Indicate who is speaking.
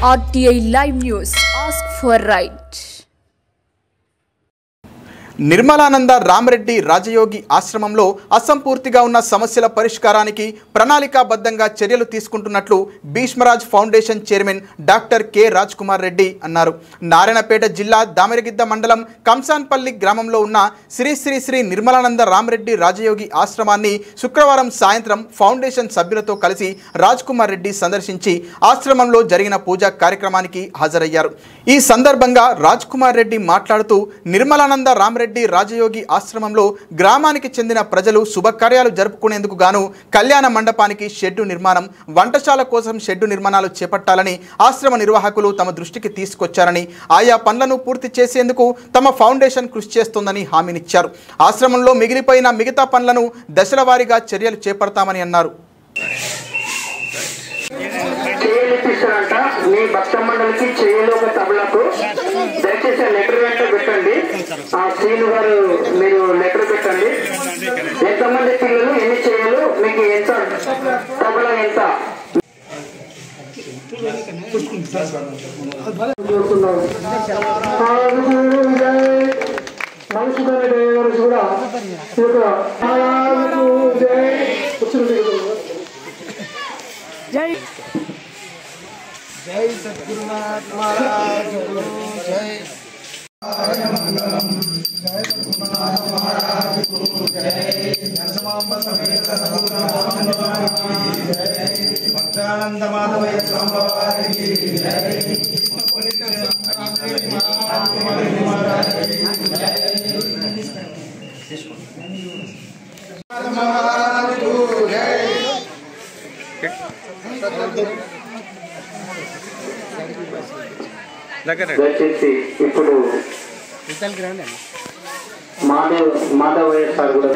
Speaker 1: RTI Live News. Ask for right.
Speaker 2: Nirmalananda Rama Reddy రాజయోగి ఆశ్రమంలో అసంపూర్తిగా ఉన్న సమస్యల పరిష్కారానికి ప్రణాళికాబద్ధంగా చర్యలు తీసుకుంటున్నట్లు Bheeshmaraj foundation chairman doctor K Raj Kumar Reddy అన్నారు. నారాయణపేట జిల్లా దామెరగిద్ద మండలం కంసాన్పల్లి గ్రామంలో ఉన్న శ్రీ శ్రీ శ్రీ నిర్మలానంద రామరెడ్డి రాజయోగి ఆశ్రమాన్ని శుక్రవారం సాయంత్రం ఫౌండేషన్ సభ్యులతో కలిసి రాజ్ కుమార్ రెడ్డి సందర్శించి ఆశ్రమంలో జరిగిన పూజా కార్యక్రమానికి హాజరయ్యారు. ఈ సందర్భంగా రాజ్ కుమార్ రెడ్డి మాట్లాడుతూ నిర్మలానంద రామరెడ్డి రాజయోగి ఆశ్రమంలో గ్రామానికి చెందిన ప్రజలు శుభకార్యాలు జరుపుకునేందుకు గాను కళ్యాణ మండపానికి షెడ్డు నిర్మాణం, వంటశాల కోసం షెడ్డు నిర్మాణాలు చేపట్టాలని ఆశ్రమ నిర్వాహకులు తమ దృష్టికి తీసుకొచ్చారని, ఆయా పనులను పూర్తి చేసేందుకు తమ ఫౌండేషన్ కృషి చేస్తోందని హామీనిచ్చారు. ఆశ్రమంలో మిగిలిపోయిన మిగతా పనులను దశల వారీగా చర్యలు చేపడతామని అన్నారు.
Speaker 3: మీ భక్త మండలికి చేయలో ఒక తబలకు దయచేసి లెటర్ వెంట పెట్టండి. ఆ శ్రీను గారు మీరు లెటర్ పెట్టండి. ఎంతమంది పిల్లలు, ఎన్ని చేయలు, మీకు ఎంత తబల, ఎంత
Speaker 4: జై जय सद्गुरुनाथ महाराज को जय जय सद्गुरुनाथ महाराज को जय नरसमांब समेत सद्गुरुनाथ जय भक्तानंद माधव स्वामी की जय महाराज को जय
Speaker 3: దయచేసి ఇప్పుడు మాధవ్ వైఎస్ సార్ కూడా